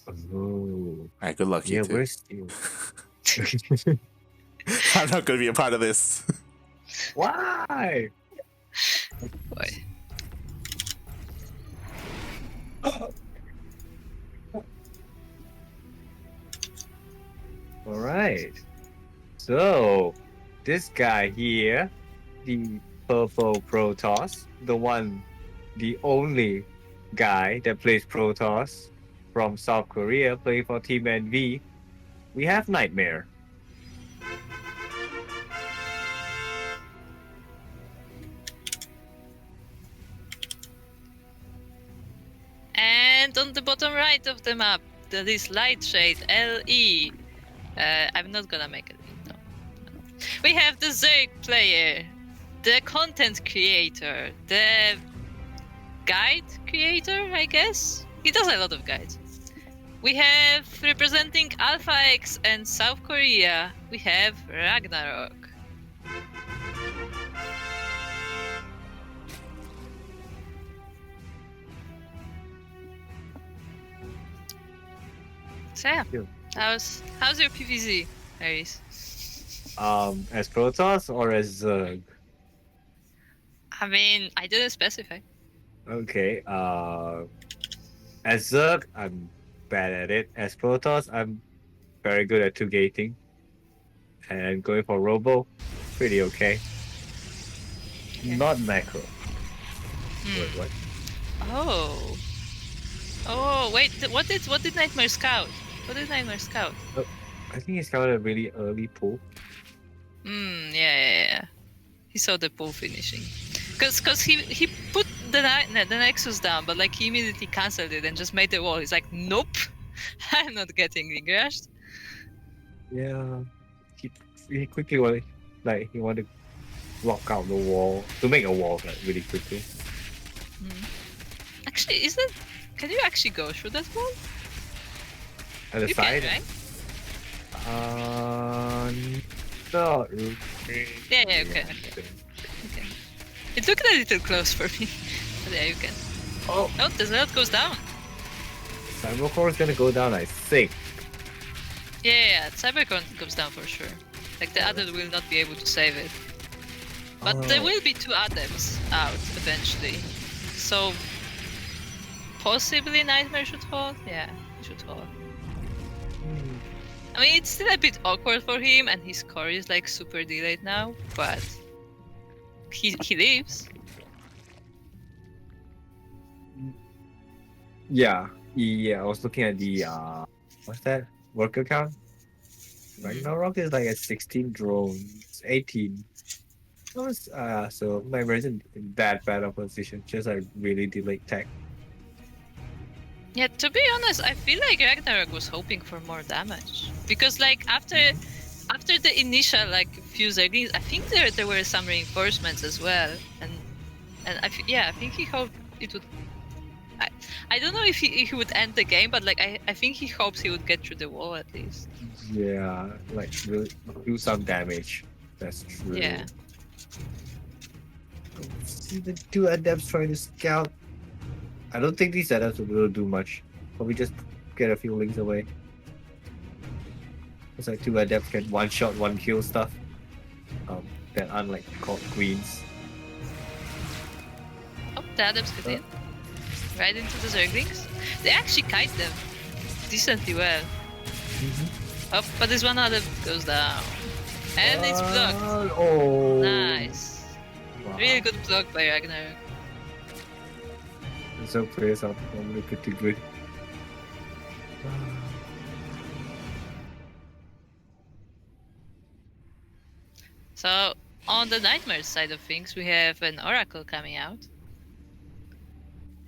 Oh. Alright, good luck, Yeah, you two. where's Steel? I'm not gonna be a part of this. Why? Boy. Alright. So, this guy here, the purple Protoss, the only guy that plays Protoss from South Korea, playing for Team NV, we have NightMare. And on the bottom right of the map, this light shade, LE. I'm not gonna make it. No. We have the Zerg player, the content creator, the guide creator, I guess? He does a lot of guides. We have, representing Alpha X and South Korea, we have RagnaroK. So yeah, how's your PVZ, Aries? As Protoss or as Zerg? I mean, I didn't specify. Okay, as Zerg, I'm bad at it. As Protoss, I'm very good at 2-gating. And going for Robo, pretty okay. Not macro. Wait, what? Oh. Oh, wait, what did NightMare scout? What did NightMare scout? I think he's got a really early pull. Yeah. He saw the pull finishing. Cause he put the Nexus down, but like he immediately cancelled it and just made the wall. He's like, nope, I'm not getting regrashed. Yeah, he quickly wanted, he wanted to block out the wall, to make a wall really quickly. Actually, can you actually go through that wall? At the You side? can, right? Not really. Yeah, okay. It looked a little close for me. But yeah, you can. Oh, the Zerg goes down. Cybercore is gonna go down, I think. Yeah, Cybercon goes down for sure. Like the other will not be able to save it. But there will be 2 adepts out eventually. So possibly NightMare should hold? Yeah, he should hold. I mean, it's still a bit awkward for him, and his core is like super delayed now, but he lives. Yeah, I was looking at the what's that worker count? RagnaroK is like at 16 drones, 18. So my isn't in that bad of a position, just like really delayed tech. Yeah, to be honest, I feel like RagnaroK was hoping for more damage. Because like after the initial like few Zerglings, I think there were some reinforcements as well. And I think he hoped it would. I don't know if he would end the game, but like I think he hopes he would get through the wall at least. Yeah, like really do some damage. That's true. Yeah. See the 2 adepts trying to scout. I don't think these adepts will be able to do much. Probably just get a few links away. It's like 2 adepts can 1-shot, 1-kill stuff. That aren't like called queens. Oh, the adepts get in. Right into the Zerglings. They actually kite them decently well. Oh, but this one adept goes down. And it's blocked. Oh. Nice. Wow. Really good block by RagnaroK. So players are normally pretty good. So, on the NightMare side of things, we have an Oracle coming out.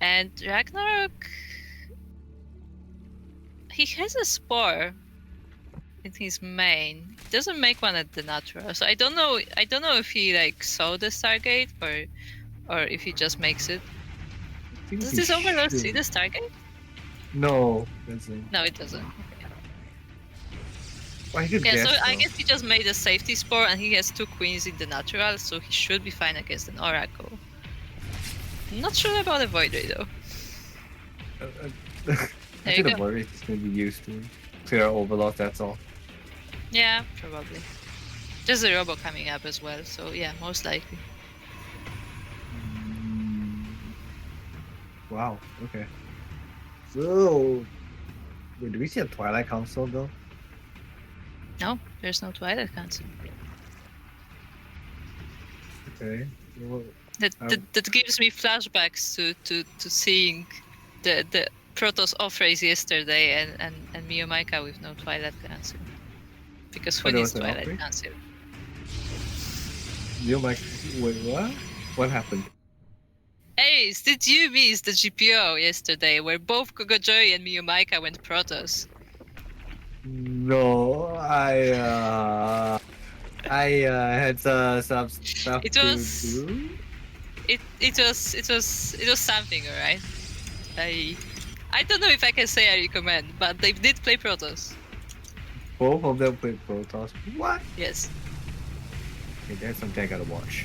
And RagnaroK, he has a Spore in his main. He doesn't make one at the natural, so I don't know if he like saw the Stargate or if he just makes it. Does this Overlord see the Stargate? No, doesn't. No, it doesn't. Well, so I guess he just made a safety Spore and he has 2 queens in the natural, so he should be fine against an Oracle. I'm not sure about a Void Ray though. There I you think the go. void race is going to be used to clear overload. That's all. Yeah, probably. There's a robo coming up as well, so yeah, most likely. Wow. Okay. So, wait, do we see a Twilight Council though? No, there's no Twilight Council. Okay. Well, That gives me flashbacks to seeing the Protoss off race yesterday and Miyamaika with no Twilight Council. Because who there needs was an Twilight outbreak? Council? You're like, wait, what? What happened? Hey, did you miss the GPO yesterday where both Kogojoy and Miyamaika went Protoss? No, I had some stuff It to was do. it was something, alright? I don't know if I can say I recommend, but they did play Protoss. Both of them played Protoss. What? Yes. Okay, that's something I gotta watch.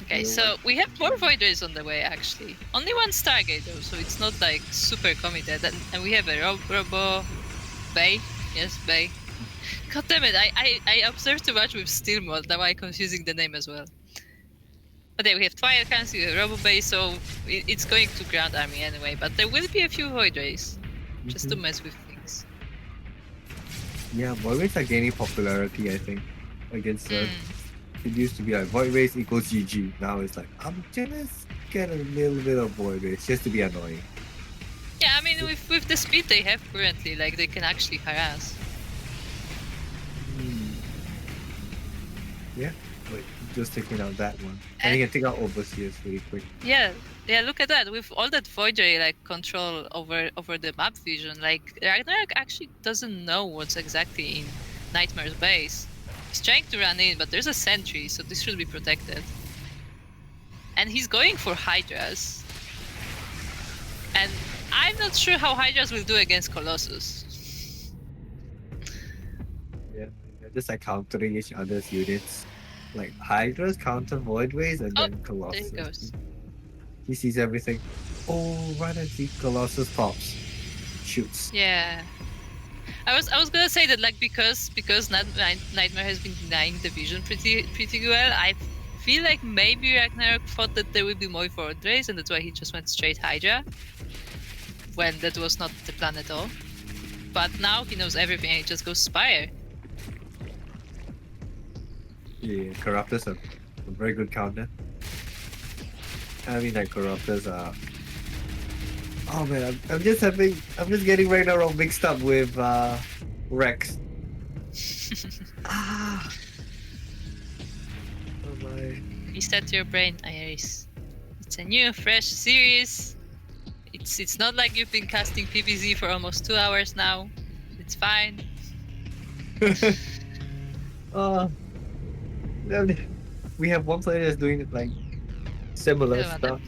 Okay, You know so what? we have more Voiders on the way actually. Only one Stargate though, so it's not like super committed. And we have a Robo Bay. Yes, Bay. God damn it, I observed too much with Steel Mod, now I'm confusing the name as well. But yeah, we have Twilight Council, we have Robo Bay, so it's going to Ground Army anyway, but there will be a few Void Rays, just to mess with things. Yeah, void rays are gaining popularity, I think, against Zerg. It used to be like void race equals GG. Now it's like I'm just get a little bit of void race just to be annoying. Yeah, I mean, with the speed they have currently, like, they can actually harass. Yeah, wait, just taking out that one. And you can take out Overseers really quick. Yeah, look at that. With all that Void Ray, like, control over the map vision, like, RagnaroK actually doesn't know what's exactly in NightMare's base. He's trying to run in, but there's a sentry, so this should be protected. And he's going for Hydras. And I'm not sure how Hydras will do against Colossus. Yeah, they're just like countering each other's units. Like Hydras counter Void Rays and Oh, then Colossus. there he goes. He sees everything. Oh, right as the Colossus pops. Shoots. Yeah. I was gonna say that, like, because NightMare has been denying the vision pretty well, I feel like maybe RagnaroK thought that there would be more Void Rays and that's why he just went straight Hydra. When that was not the plan at all. But now he knows everything and he just goes Spire. Yeah, Corruptors are a very good counter. I mean, like Corruptors are. Oh man, I'm just getting RagnaroK mixed up with Rex. Ah. Oh my. Reset your brain, Iris. It's a new, fresh series. It's not like you've been casting PvZ for almost 2 hours now. It's fine. We have one player that's doing like similar Yeah, stuff.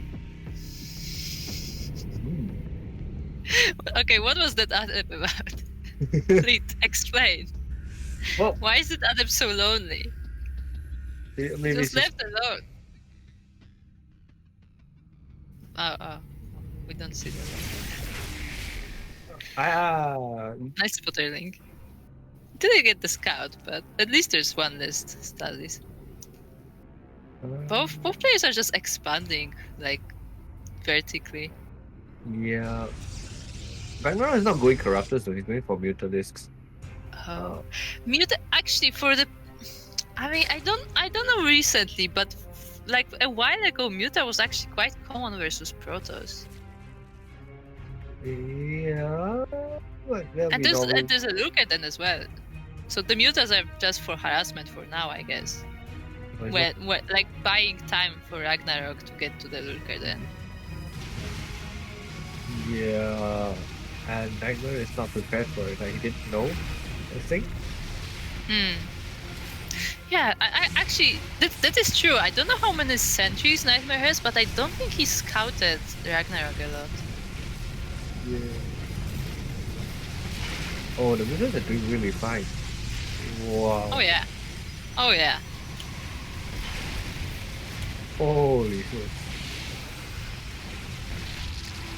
Okay, what was that Adep about? Please explain. Well, Why is it Adep so lonely? maybe Just it's left alone. Oh, we don't see that. Nice Spotterling. Didn't get the scout, but at least there's one list studies. Both players are just expanding, like, vertically. Yeah. RagnaroK is not going Corruptors though, he's going for Mutalisks. Oh, Mute actually for the. I mean, I don't know recently, but like a while ago, Muta was actually quite common versus Protoss. Yeah. But And there's a looker then as well. So the Mutas are just for harassment for now, I guess. When like buying time for RagnaroK to get to the lurker then. Yeah. And NightMare is not prepared for it. Like he didn't know, I think. Yeah, I actually that is true. I don't know how many sentries NightMare has, but I don't think he scouted RagnaroK a lot. Yeah. Oh, the Mutas are doing really fine. Wow. Oh yeah. Oh yeah. Holy shit.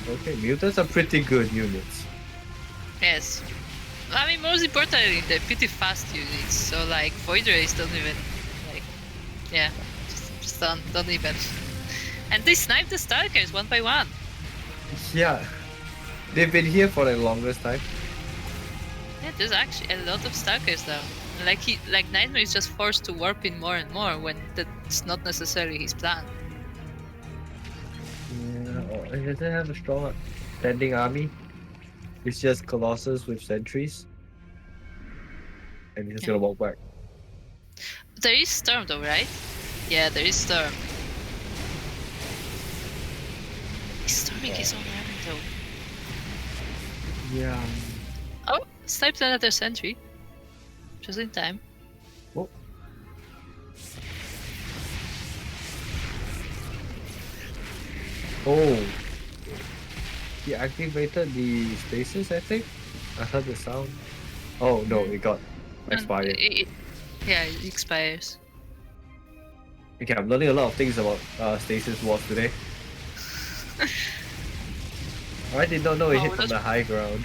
Okay, mutants are pretty good units. Yes. I mean, most importantly, they're pretty fast units. So like Void Rays don't even like, yeah, just don't even. And they snipe the Stalkers one by one. Yeah, they've been here for the longest time. Yeah, there's actually a lot of Stalkers now. Like NightMare is just forced to warp in more and more when that's not necessarily his plan. Yeah, it doesn't have a strong standing army. It's just Colossus with sentries. And he's just gonna walk back. There is Storm though, right? Yeah, there is Storm. He's storming his own army though. Yeah. Oh, sniped another sentry. Just in time. Oh. Oh. He activated the stasis, I think. I heard the sound. Oh no, it got expired. Yeah, it expires. Okay, I'm learning a lot of things about stasis wars today. I did not know it hit from the high ground.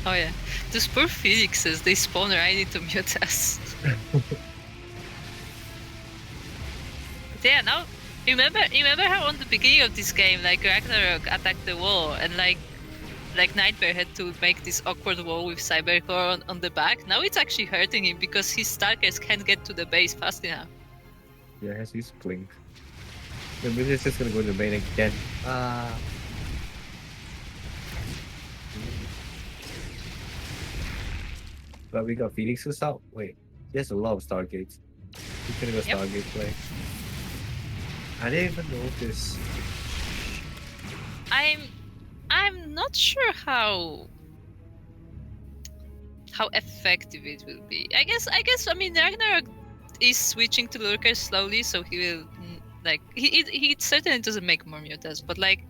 Oh yeah. Those poor phoenixes, they spawn right into Mutas. Yeah, now remember how on the beginning of this game, like RagnaroK attacked the wall and like NightMare had to make this awkward wall with Cybercore on the back. Now it's actually hurting him because his Stalkers can't get to the base fast enough. Yeah, it has his blink. The music is just gonna go to the main again. But we got Phoenixes out. Wait, there's a lot of Stargates. He's gonna go Stargate play. I didn't even notice. I'm not sure how effective it will be. I guess I mean RagnaroK is switching to lurkers slowly, so he will like he certainly doesn't make more mutas, but like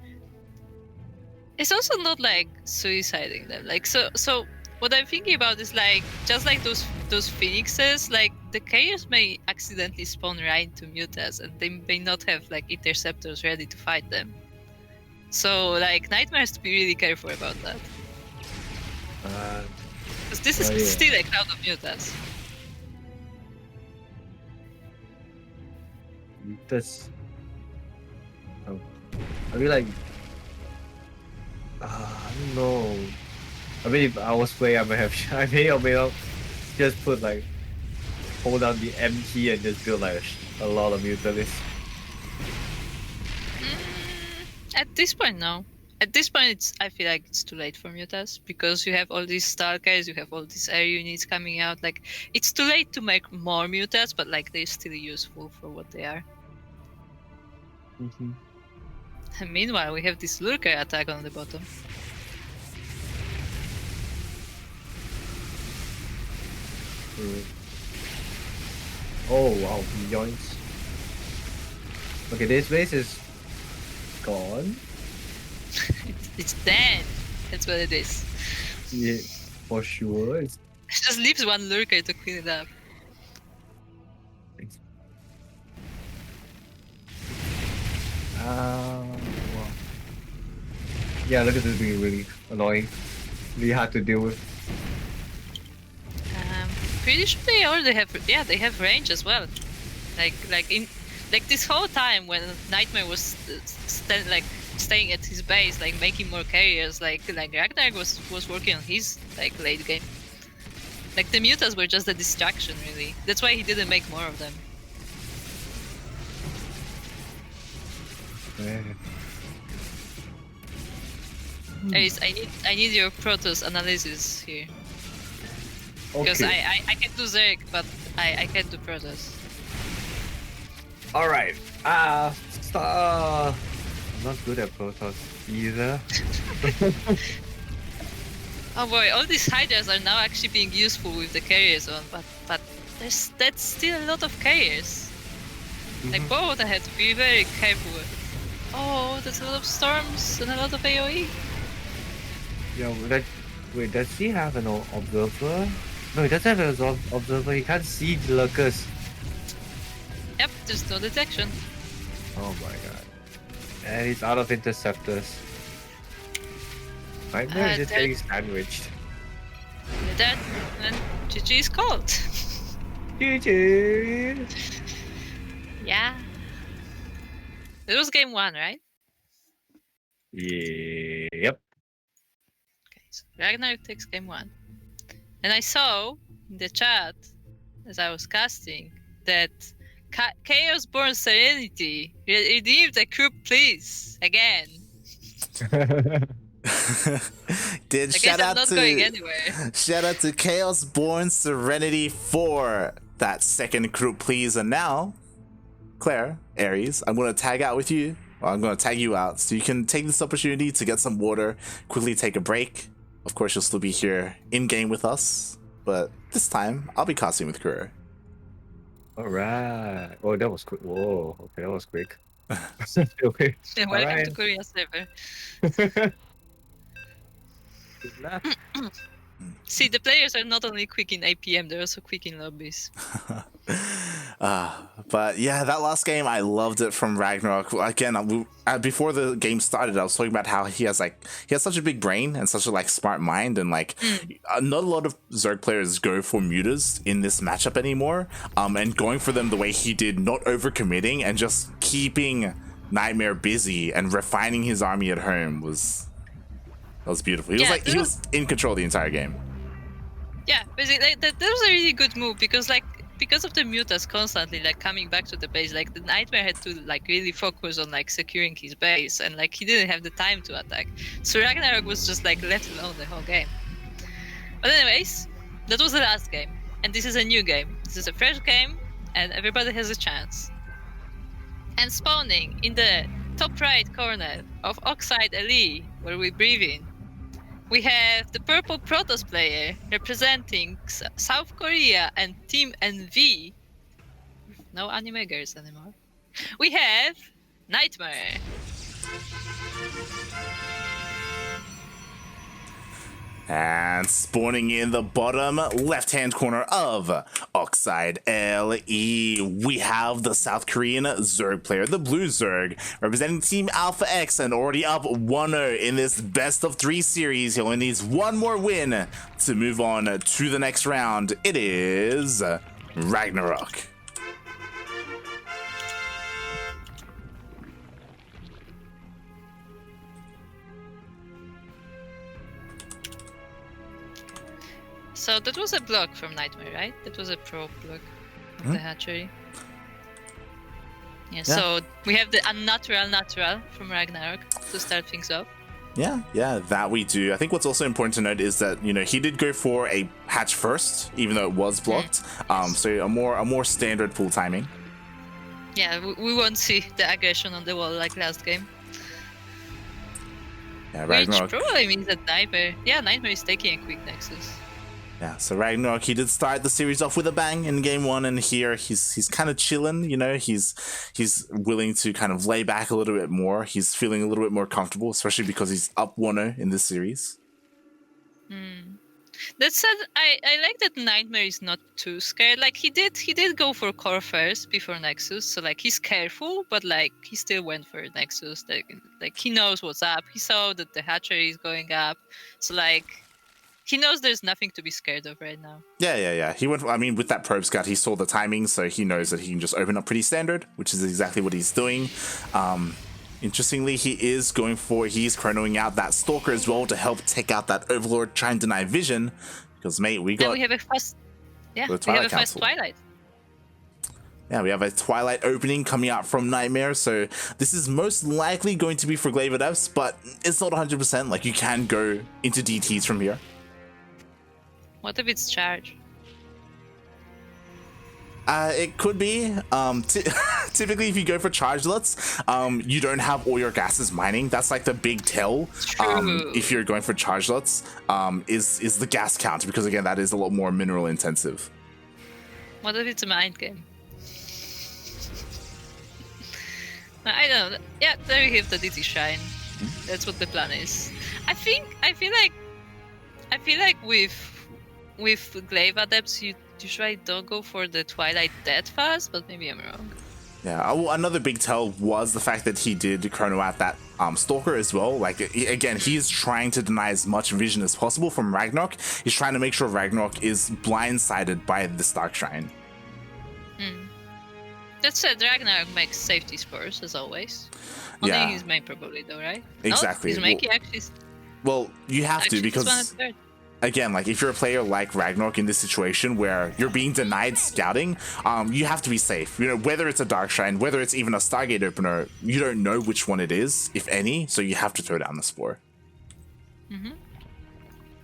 it's also not like suiciding them. Like so what I'm thinking about is like just like those phoenixes, like the carriers may accidentally spawn right into mutas and they may not have like interceptors ready to fight them. So like NightMare has to be really careful about that. Because this is still a crowd of mutas. Mutas. Oh. I mean like I don't know. I mean if I was playing I may or may not just put like hold down the M key and just build like a lot of mutalists. At this point, no. At this point, I feel like it's too late for mutas because you have all these Stalkers, you have all these air units coming out. Like, it's too late to make more mutas, but like they're still useful for what they are. Mm-hmm. And meanwhile, we have this lurker attack on the bottom. Oh wow, he joins. Okay, this base is gone. It's dead. That's what it is. Yeah, for sure. It's It just leaves one lurker to clean it up. wow. Yeah, look at this being really annoying. Really hard to deal with. Pretty sure they already have. Yeah, they have range as well. Like this whole time when NightMare was staying at his base, like making more carriers, like RagnaroK was working on his like late game. Like the mutas were just a distraction, really. That's why he didn't make more of them. Ace, I need your Protoss analysis here. Because Okay. I can do Zerg, but I can't do Protoss. Alright. I'm not good at Protoss either. Oh boy, all these Hydras are now actually being useful with the carriers on, but that's still a lot of carriers. Like both, I have to be very careful with. Oh, there's a lot of storms and a lot of AoE. Yeah, wait, does he have an observer? No, he doesn't have an observer. He can't see the lurkers. Yep, there's no detection. Oh my god. And he's out of interceptors. NightMare is just getting sandwiched. That and GG is called. GG! Yeah. It was game 1, right? Yep. Okay, so RagnaroK takes game 1. And I saw in the chat as I was casting that Chaos Born Serenity redeemed the group, please, again. Did I guess shout I'm out not to going anywhere. shout out to Chaos Born Serenity for that second group, please. And now, Claire, Aries, I'm gonna tag out with you. Or I'm gonna tag you out so you can take this opportunity to get some water, quickly take a break. Of course, you'll still be here in game with us, but this time I'll be casting with Kuro. Alright. Oh, that was quick. Whoa. Okay, that was quick. Okay. And welcome to Korea server. Good luck. See, the players are not only quick in APM, they're also quick in lobbies. But yeah, that last game, I loved it from RagnaroK. Again, before the game started, I was talking about how he has such a big brain and such a smart mind, and not a lot of Zerg players go for mutas in this matchup anymore. And going for them the way he did, not overcommitting and just keeping NightMare busy and refining his army at home was beautiful. He was in control the entire game. Yeah, basically that was a really good move because of the mutas constantly coming back to the base, the NightMare had to really focus on securing his base, and he didn't have the time to attack. So RagnaroK was just left alone the whole game. But anyways, that was the last game, and this is a new game. This is a fresh game, and everybody has a chance. And spawning in the top right corner of Oxide LE, where we breathe in, we have the purple Protoss player representing South Korea and Team NV. No anime girls anymore. We have NightMare. And spawning in the bottom left-hand corner of Oxide LE, we have the South Korean Zerg player, the Blue Zerg, representing Team Alpha X and already up 1-0 in this best of 3 series. He only needs one more win to move on to the next round. It is RagnaroK. So that was a block from NightMare, right? That was a pro block of the hatchery. Yeah, so we have the unnatural from RagnaroK to start things off. Yeah, that we do. I think what's also important to note is that, he did go for a hatch first, even though it was blocked. So a more standard pool timing. Yeah, we won't see the aggression on the wall like last game. Yeah, Which RagnaroK. probably means that NightMare is taking a quick Nexus. Yeah, so RagnaroK, he did start the series off with a bang in game 1, and here he's kind of chilling, he's willing to kind of lay back a little bit more. He's feeling a little bit more comfortable, especially because he's up 1-0 in this series. That said, I like that NightMare is not too scared. He did go for core first before Nexus, so he's careful, but he still went for Nexus. He knows what's up. He saw that the hatchery is going up, so he knows there's nothing to be scared of right now. Yeah. He went. With that probe scout, he saw the timing, so he knows that he can just open up pretty standard, which is exactly what he's doing. Interestingly, he's chronoing out that Stalker as well to help take out that Overlord, try and deny vision. Because, mate, we have a fast Twilight. Yeah, we have a Twilight opening coming out from NightMare, so this is most likely going to be for Glaive devs, but it's not 100%. You can go into DTs from here. What if it's charged? It could be. Typically, if you go for charge lots, you don't have all your gases mining. That's the big tell. If you're going for charge lots, is the gas count, because again, that is a lot more mineral intensive. What if it's a mind game? I don't know. Yeah, there you have the DT Shrine. That's what the plan is. I feel like with Glaive Adepts, you usually don't go for the Twilight that fast, but maybe I'm wrong. Yeah, well, another big tell was the fact that he did chrono out that Stalker as well. Like, again, he's trying to deny as much vision as possible from RagnaroK. He's trying to make sure RagnaroK is blindsided by the Stark Shrine. That said, RagnaroK makes safety spurs, as always. Only his main probably, though, right? Exactly. No, he's making actually... Well, you have to, because... Again, like if you're a player like RagnaroK in this situation where you're being denied scouting, you have to be safe. You know, whether it's a Dark Shrine, whether it's even a Stargate opener, you don't know which one it is, if any, so you have to throw down the spore.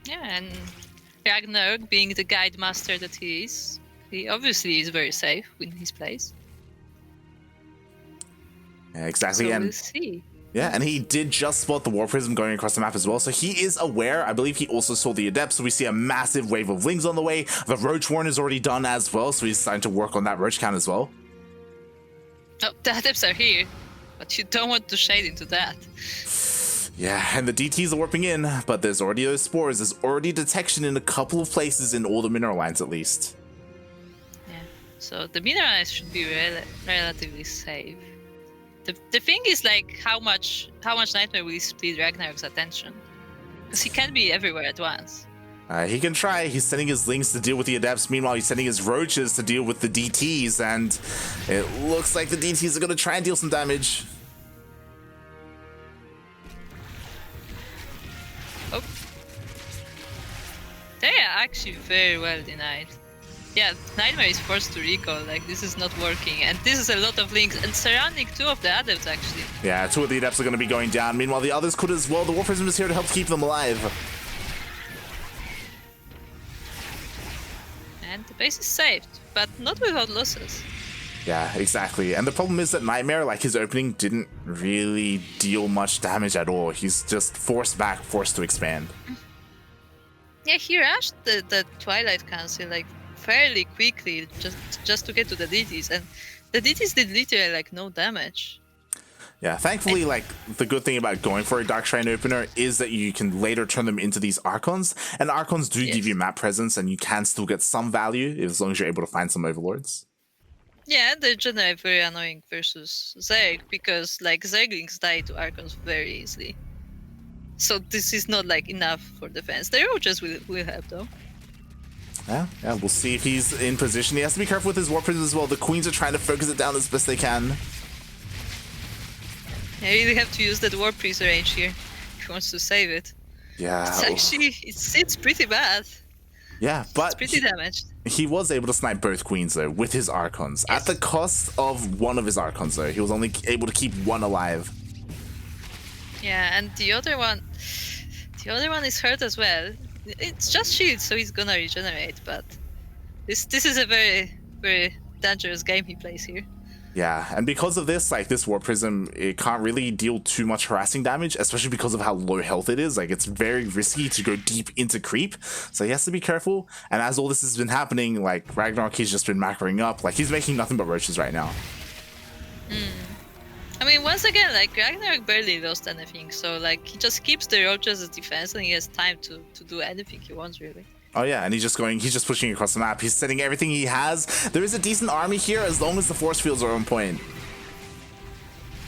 Yeah, and RagnaroK, being the guide master that he is, he obviously is very safe in his place. Yeah, exactly. So and we'll see. Yeah, and he did just spot the War Prism going across the map as well, so he is aware. I believe he also saw the Adept, so we see a massive wave of Lings on the way. The Roach Warren is already done as well, so he's starting to work on that Roach count as well. Oh, the Adepts are here, but you don't want to shade into that. Yeah, and the DTs are warping in, but there's already those spores. There's already detection in a couple of places in all the mineral lines, at least. Yeah, so the mineral lines should be relatively safe. The thing is, like, how much NightMare will split RagnaroK's attention? Because he can't be everywhere at once. He can try. He's sending his Lings to deal with the Adepts. Meanwhile, he's sending his Roaches to deal with the DTs, and it looks like the DTs are going to try and deal some damage. Oh. They are actually very well denied. Yeah, NightMare is forced to recall, like, this is not working, and this is a lot of Lings, and surrounding 2 of the Adepts, actually. Yeah, 2 of the Adepts are going to be going down. Meanwhile, the others could as well. The War Prism is here to help keep them alive. And the base is saved, but not without losses. Yeah, exactly. And the problem is that NightMare, like, his opening didn't really deal much damage at all. He's just forced back, forced to expand. Yeah, he rushed the Twilight Council, like, fairly quickly just to get to the DTs, and the DTs did literally like no damage. Yeah, thankfully, like, the good thing about going for a Dark Shrine opener is that you can later turn them into these Archons, and Archons do give you map presence, and you can still get some value as long as you're able to find some Overlords. Yeah, they're generally very annoying versus Zerg, because like Zerglings die to Archons very easily. So this is not like enough for defense. The Roaches will help though. Yeah, we'll see if he's in position. He has to be careful with his War Prism as well. The Queens are trying to focus it down as best they can. Yeah, you really have to use that War Priest range here if he wants to save it. Yeah. It's actually, it's pretty bad. Yeah, but it's pretty damaged. He was able to snipe both Queens, though, with his Archons. Yes. At the cost of one of his Archons, though. He was only able to keep one alive. Yeah, and the other one is hurt as well. It's just shield, so he's gonna regenerate, but this is a very, very dangerous game he plays here. Yeah, and because of this, like, this War Prism, it can't really deal too much harassing damage, especially because of how low health it is. Like, it's very risky to go deep into creep, so he has to be careful. And as all this has been happening, like, RagnaroK, he's just been macroing up. Like, he's making nothing but Roaches right now. I mean, once again, like, RagnaroK barely lost anything, so, like, he just keeps the Roaches as defense, and he has time to do anything he wants, really. Oh yeah, and he's just pushing across the map. He's setting everything he has. There is a decent army here as long as the force fields are on point.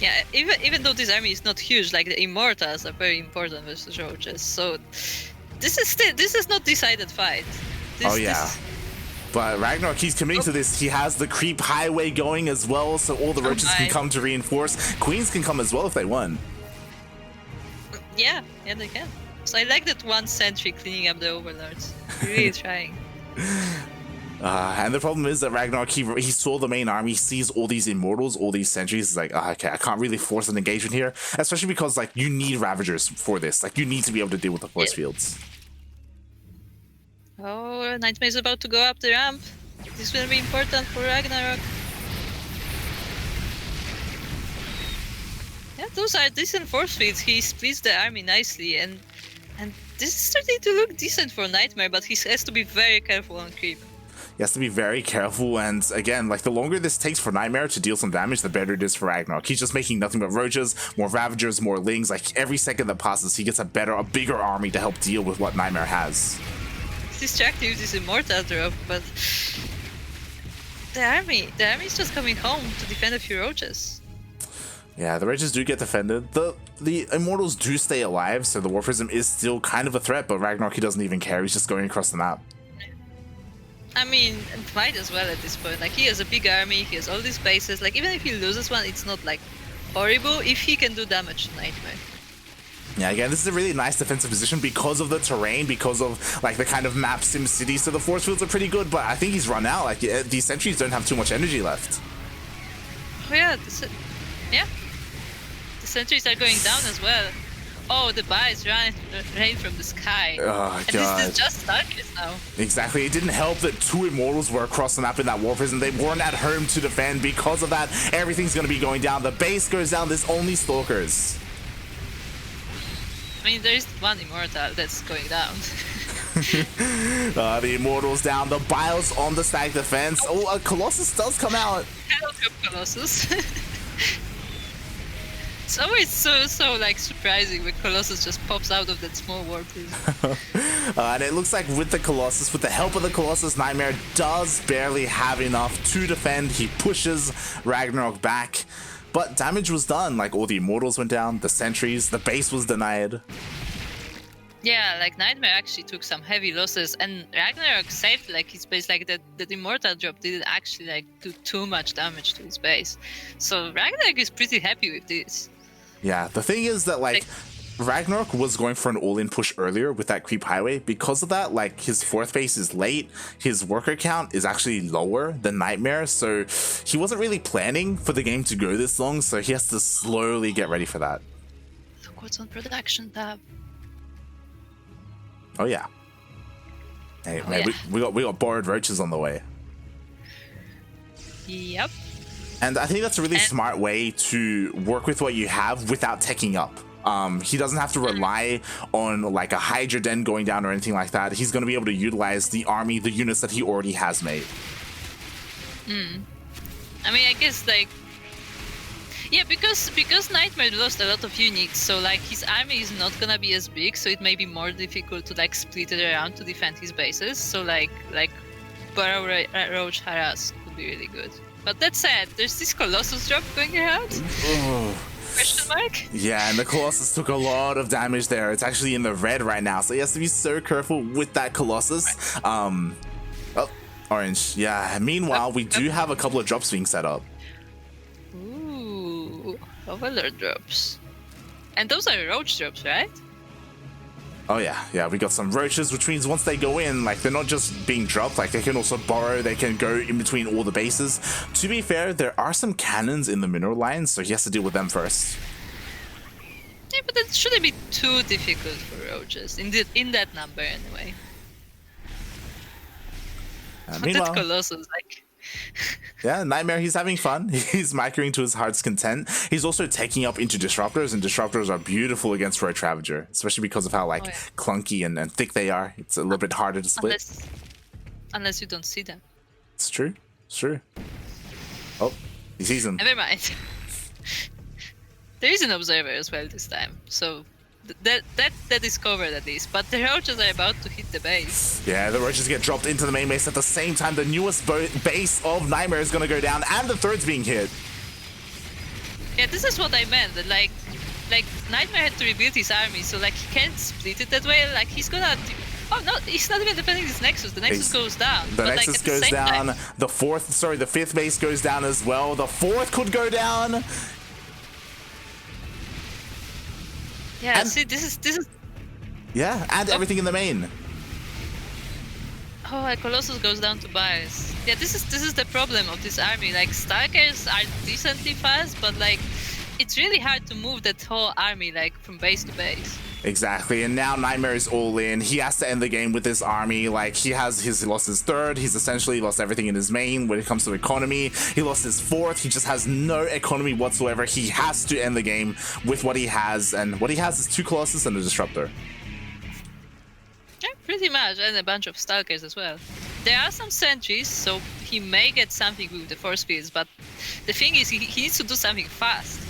Yeah, even though this army is not huge, like, the Immortals are very important versus Roaches, so this is not decided fight. But RagnaroK, he's committing to this. He has the creep highway going as well, so all the Roaches can come to reinforce. Queens can come as well if they want. Yeah, they can. So I like that one sentry cleaning up the Overlords. Really trying. And the problem is that RagnaroK, he saw the main army, sees all these Immortals, all these sentries. He's like, okay, I can't really force an engagement here, especially because, like, you need Ravagers for this. Like, you need to be able to deal with the force fields. Oh, NightMare is about to go up the ramp. This will be important for RagnaroK. Yeah, those are decent force fields. He splits the army nicely, and this is starting to look decent for NightMare, but he has to be very careful on creep. He has to be very careful, and again, like, the longer this takes for NightMare to deal some damage, the better it is for RagnaroK. He's just making nothing but Roaches, more Ravagers, more Lings. Like, every second that passes, he gets a bigger army to help deal with what NightMare has. It's distracting with this Immortal drop, but the army is just coming home to defend a few roaches. Yeah, the Roaches do get defended. The Immortals do stay alive, so the War Prism is still kind of a threat, but RagnaroK doesn't even care. He's just going across the map. I mean, might as well at this point. Like, he has a big army, he has all these bases. Like, even if he loses one, it's not like horrible if he can do damage to NightMare. Yeah, again, this is a really nice defensive position because of the terrain, because of like the kind of map Sim City. So the force fields are pretty good, but I think he's run out. Like, these sentries don't have too much energy left. Oh yeah, yeah. The sentries are going down as well. Oh, the buys rain from the sky. Oh, and God. this is just StarCraft now. Exactly. It didn't help that 2 Immortals were across the map in that War Prison. They weren't at home to defend. Because of that, everything's going to be going down. The base goes down. There's only Stalkers. I mean, there is one Immortal that's going down. The Immortals down. The Biles on the stack defense. Oh, a Colossus does come out. Welcome, Colossus. It's always so like surprising when Colossus just pops out of that small war prison. And it looks like with the Colossus, with the help of the Colossus, NightMare does barely have enough to defend. He pushes RagnaroK back, but damage was done. Like, all the Immortals went down, the sentries, the base was denied. Yeah, like NightMare actually took some heavy losses, and RagnaroK saved like his base. Like the Immortal drop didn't actually like do too much damage to his base, so RagnaroK is pretty happy with this. Yeah, the thing is that like RagnaroK was going for an all-in push earlier with that creep highway. Because of that, like, his 4th base is late, his worker count is actually lower than NightMare, so he wasn't really planning for the game to go this long, so he has to slowly get ready for that. Look what's on production tab. Oh yeah. Hey, Oh, man, yeah. we got borrowed roaches on the way. Yep. And I think that's a really smart way to work with what you have without teching up. He doesn't have to rely on like a Hydra Den going down or anything like that. He's going to be able to utilize the army, the units that he already has made. I mean, I guess like, yeah, because NightMare lost a lot of units, so like his army is not gonna be as big, so it may be more difficult to like split it around to defend his bases. So like Burrow Roach Harass could be really good. But that said, there's this Colossus drop going around. Question mark? Yeah, and the Colossus took a lot of damage there. It's actually in the red right now, so he has to be so careful with that Colossus. Oh, orange. Yeah, meanwhile, we do have a couple of drops being set up. Ooh, Overlord drops. And those are Roach drops, right? Oh yeah, we got some roaches, which means once they go in, like, they're not just being dropped, like, they can also borrow, they can go in between all the bases. To be fair, there are some cannons in the mineral lines, so he has to deal with them first. Yeah, but that shouldn't be too difficult for roaches, in that number anyway. But Meanwhile, that Colossus, like... yeah, NightMare, he's having fun. He's microing to his heart's content. He's also taking up into Disruptors, and Disruptors are beautiful against Roach Ravager, especially because of how, like, clunky and thick they are. It's a little bit harder to split. Unless you don't see them. It's true. It's true. Oh, he sees them. Never mind. There is an observer as well this time, so that is covered at least. But the roaches are about to hit the base. Yeah, the roaches get dropped into the main base at the same time. The newest base of NightMare is going to go down, and the third's being hit. Yeah, this is what I meant. That like NightMare had to rebuild his army, so like he can't split it that way. Like he's gonna. Oh no, he's not even defending his Nexus. The Nexus goes down. The Nexus goes down. The 5th base goes down as well. The 4th could go down. Yeah, see, this is. Yeah, and everything in the main. Oh, Colossus goes down to bars. Yeah, this is the problem of this army. Like Stalkers are decently fast, but like it's really hard to move that whole army like from base to base. Exactly, and now NightMare is all in. He has to end the game with this army. Like, he lost his 3rd. He's essentially lost everything in his main when it comes to economy. He lost his 4th. He just has no economy whatsoever. He has to end the game with what he has, and what he has is 2 Colossus and a Disruptor. Yeah, pretty much, and a bunch of Stalkers as well. There are some sentries, so he may get something with the force fields, but the thing is, he needs to do something fast.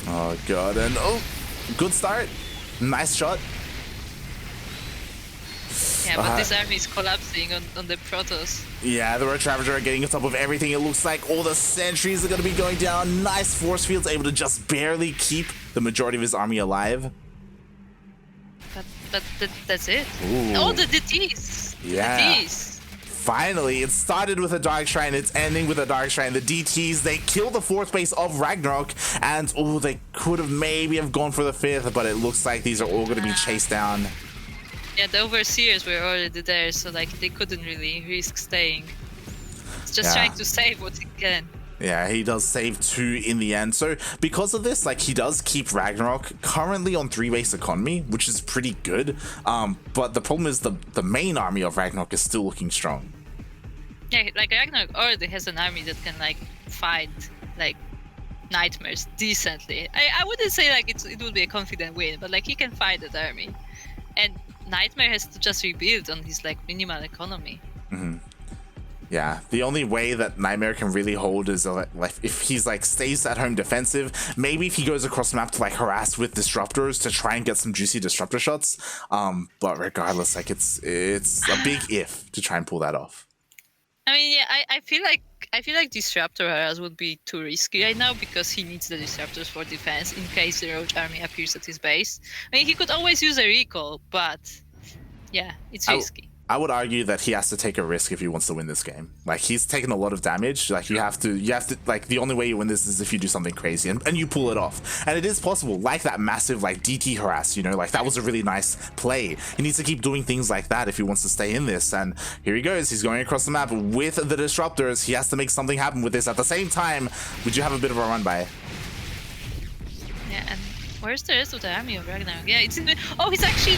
Oh god, and good start. Nice shot. Yeah, but this army is collapsing on the Protoss. Yeah, the Roach Ravager are getting on top of everything. It looks like all the sentries are going to be going down. Nice force fields, able to just barely keep the majority of his army alive. But that's it. Ooh. Oh, the DTs. Yeah. The DTs. Finally, it started with a Dark Shrine, it's ending with a Dark Shrine. The DTs, they kill the 4th base of RagnaroK, and oh, they could have maybe have gone for the 5th, but it looks like these are all going to be chased down. Yeah, the Overseers were already there, so like they couldn't really risk staying. It's just trying to save what he can. Yeah, he does save 2 in the end. So because of this, like, he does keep RagnaroK currently on 3 base economy, which is pretty good. But the problem is the main army of RagnaroK is still looking strong. Yeah, like RagnaroK already has an army that can like fight like nightmares decently. I wouldn't say like it would be a confident win, but like he can fight that army. And Nightmare has to just rebuild on his like minimal economy. Mm-hmm. Yeah, the only way that NightMare can really hold is like if he's like stays at home defensive. Maybe if he goes across map to like harass with disruptors to try and get some juicy disruptor shots. But regardless, like it's a big if to try and pull that off. I mean, yeah, I feel like disruptor harass would be too risky right now because he needs the disruptors for defense in case the Roach army appears at his base. I mean, he could always use a recall, but yeah, it's risky. I would argue that he has to take a risk if he wants to win this game. Like, he's taken a lot of damage. Like, you have to like, the only way you win this is if you do something crazy and you pull it off. And it is possible, like that massive like DT harass, you know, like that was a really nice play. He needs to keep doing things like that if he wants to stay in this. And here he goes, he's going across the map with the disruptors. He has to make something happen with this. At the same time, we do have a bit of a run by. Yeah, and where's the rest of the army of RagnaroK? Yeah, it's in the... Oh, he's actually...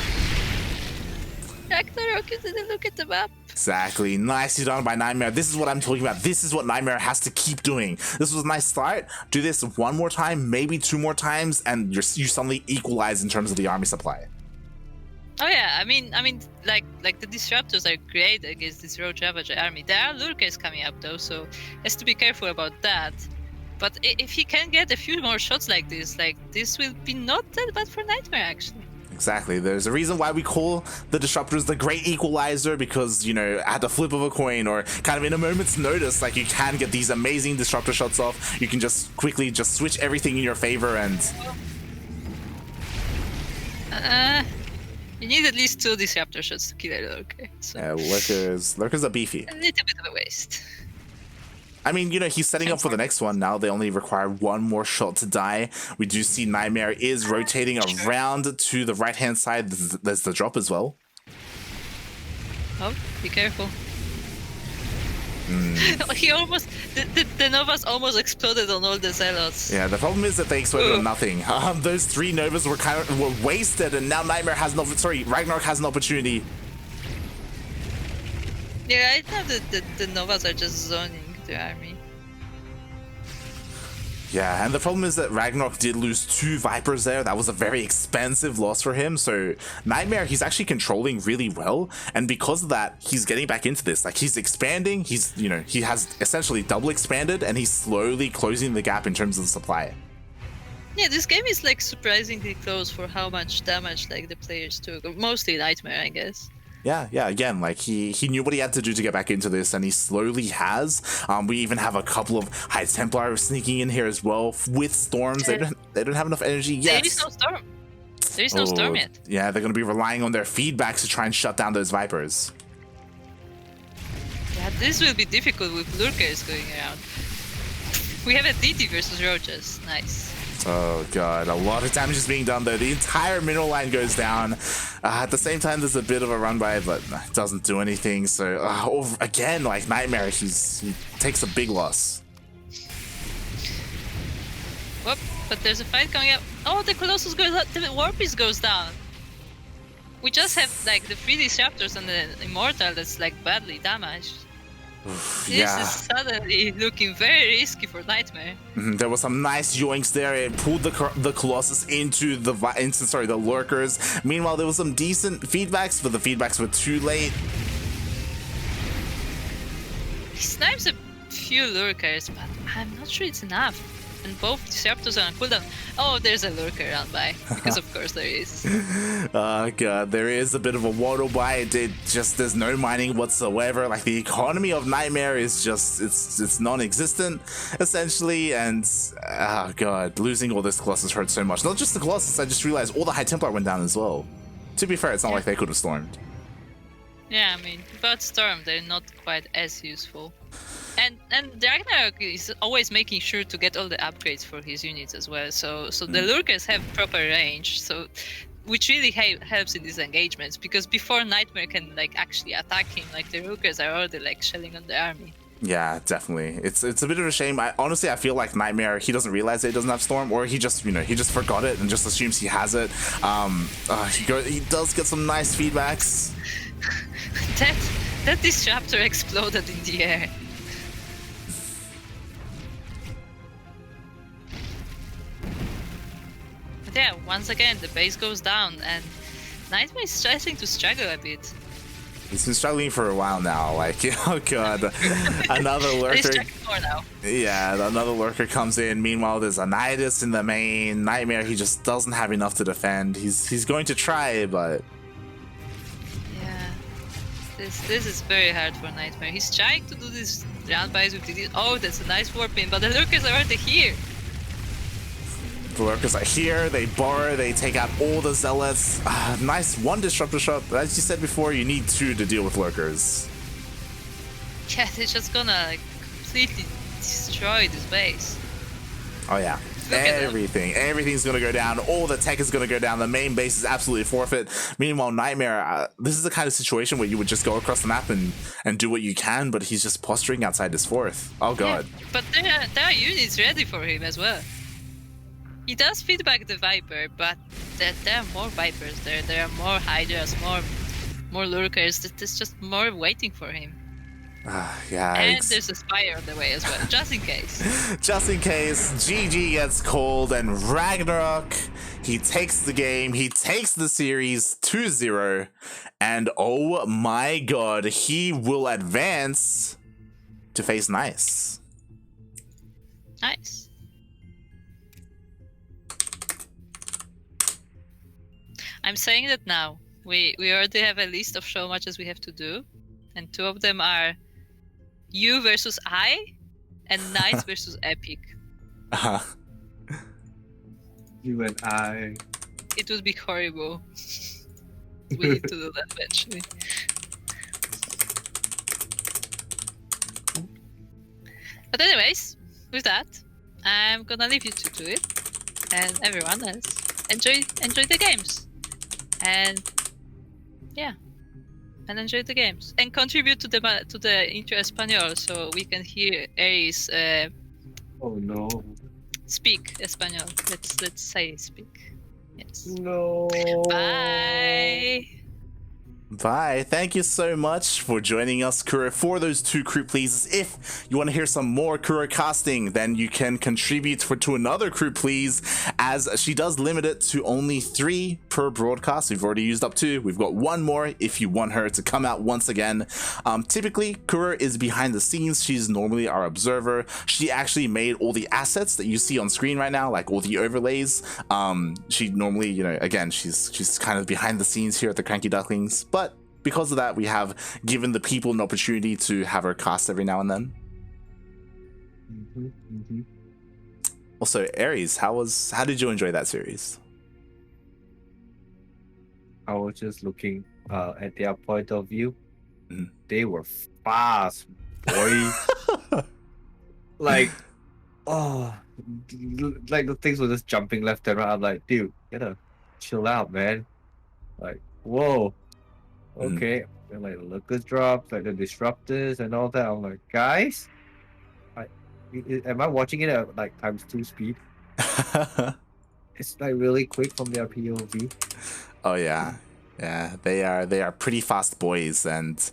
RagnaroK didn't look at the map. Exactly. Nicely done by NightMare. This is what I'm talking about. This is what NightMare has to keep doing. This was a nice start. Do this 1 more time, maybe 2 more times, and you suddenly equalize in terms of the army supply. Oh yeah, I mean, like the disruptors are great against this Roach Ravager army. There are lurkers coming up though, so has to be careful about that. But if he can get a few more shots like this will be not that bad for NightMare actually. Exactly. There's a reason why we call the disruptors the great equalizer, because, you know, at the flip of a coin or kind of in a moment's notice, like, you can get these amazing disruptor shots off. You can just quickly just switch everything in your favor and... You need at least 2 disruptor shots to kill a lurker. So. Yeah, lurkers are beefy. A little bit of a waste. I mean, you know, he's setting up for the next one. Now they only require 1 more shot to die. We do see NightMare is rotating around to the right-hand side. There's the drop as well. Oh, be careful. He almost... The Novas almost exploded on all the Zealots. Yeah, the problem is that they exploded on nothing. Those 3 Novas were wasted, and now NightMare has RagnaroK has an opportunity. Yeah, right now the Novas are just zoning the army. Yeah, and the problem is that RagnaroK did lose 2 Vipers there. That was a very expensive loss for him. So NightMare, he's actually controlling really well, and because of that, he's getting back into this. Like, he's expanding. He's, you know, he has essentially double expanded, and he's slowly closing the gap in terms of the supply. Yeah, this game is like surprisingly close for how much damage like the players took. Mostly NightMare, I guess. Yeah, again, like he knew what he had to do to get back into this, and he slowly has. We even have a couple of High Templar sneaking in here as well with storms. They don't have enough energy yet. There is no storm. There is no storm yet. Yeah, they're going to be relying on their feedbacks to try and shut down those Vipers. Yeah, this will be difficult with lurkers going around. We have a DT versus Roaches. Nice. Oh god, a lot of damage is being done though. The entire mineral line goes down. At the same time, there's a bit of a run by, but it doesn't do anything. So again, like NightMare, he takes a big loss. Whoop, but there's a fight coming up. Oh, the Colossus goes up, the War Beast goes down. We just have like the 3 disruptors and the Immortal that's like badly damaged. This is suddenly looking very risky for NightMare. There was some nice yoinks there. It pulled the Colossus into the lurkers. Meanwhile, there was some decent feedbacks, but the feedbacks were too late. He snipes a few lurkers, but I'm not sure it's enough. and both disruptors are on cooldown. Oh, there's a lurker around by, because of course there is. Oh god, there is a bit of a waddle by it. There's no mining whatsoever. Like the economy of NightMare is just it's non-existent essentially, and oh god, losing all this Colossus hurt so much. Not just the Colossus, I just realized all the High Templar went down as well. To be fair, it's not like they could have stormed. Yeah, I mean, without Storm, they're not quite as useful. And RagnaroK is always making sure to get all the upgrades for his units as well. So the lurkers have proper range, so which really helps in these engagements, because before NightMare can like actually attack him, like the lurkers are already like shelling on the army. Yeah, definitely. It's a bit of a shame. Honestly, I feel like NightMare, he doesn't realize that he doesn't have Storm, or he just forgot it and just assumes he has it. He does get some nice feedbacks. That disruptor exploded in the air. But yeah, once again the base goes down and NightMare is starting to struggle a bit. He's been struggling for a while now. Like, oh god, another lurker. Yeah, another lurker comes in. Meanwhile, there's a Nidus in the main. NightMare, he just doesn't have enough to defend. He's going to try, but yeah, this is very hard for NightMare. He's trying to do this round buys with the. Oh, that's a nice warping, but the lurkers are already here. The lurkers are here, they bar, they take out all the zealots. Nice one disruptor shot. As you said before, you need two to deal with lurkers. Yeah, they're just gonna like completely destroy this base. Oh yeah. Everything's gonna go down. All the tech is gonna go down. The main base is absolutely forfeit. Meanwhile, NightMare, this is the kind of situation where you would just go across the map and do what you can, but he's just posturing outside his fourth. Oh god. Yeah, but there are units ready for him as well. He does feedback the Viper, but there are more Vipers there. There are more Hydras, more lurkers. There's just more waiting for him. Yeah. And there's a Spire on the way as well, just in case. Just in case, GG gets called, and RagnaroK, he takes the game, he takes the series 2-0, and oh my god, he will advance to face Nice. Nice. I'm saying that now. We already have a list of show matches we have to do, and two of them are you versus I, and Knights versus Epic. You and I. It would be horrible. We need to do that eventually. But anyways, with that, I'm gonna leave you two to it, and everyone else enjoy the games. And yeah, and enjoy the games and contribute to the Intro Español so we can hear Aries Oh no. speak Español. Let's say speak. Yes. No. Bye. Bye. Thank you so much for joining us, Kuro, for those two crew pleases. If you want to hear some more Kuro casting, then you can contribute to another crew please, as she does limit it to only 3 per broadcast. We've already used up 2. We've got 1 more if you want her to come out once again. Typically, Kuro is behind the scenes. She's normally our observer. She actually made all the assets that you see on screen right now, like all the overlays. She normally, again, she's kind of behind the scenes here at the CranKy Ducklings, but because of that, we have given the people an opportunity to have her cast every now and then. Also, Aries, how did you enjoy that series? I was just looking at their point of view. They were fast, boy. Like the things were just jumping left and right. I'm like, dude, gotta chill out, man. Like, whoa. Okay, and like the lurkers drops, like the disruptors and all that. I'm like, guys, am I watching it at like ×2 speed? It's like really quick from their POV. Oh yeah, they are pretty fast boys, and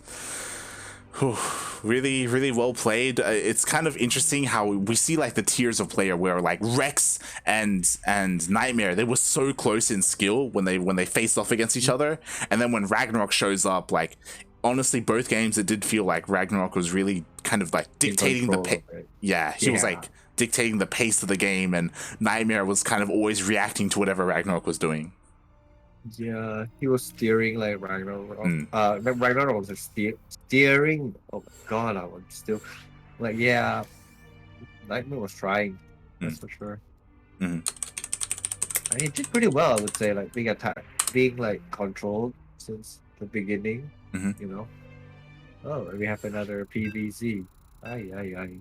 really well played. It's kind of interesting how we see like the tiers of player where like Rex and NightMare, they were so close in skill when they faced off against each other, and then when RagnaroK shows up, like honestly both games it did feel like RagnaroK was really kind of like in dictating the control pace. of it. Yeah, he was Yeah. like dictating the pace of the game, and NightMare was kind of always reacting to whatever RagnaroK was doing. Yeah, he was steering like Ragnarok. Mm. Ragnarok was steering. Oh my god, I was still like, yeah, Nightmare was trying. That's for sure. Mhm. And he did pretty well, I would say, like being attacked, being like controlled since the beginning. Mhm. You know. Oh, and we have another PVZ. Ay ay ay.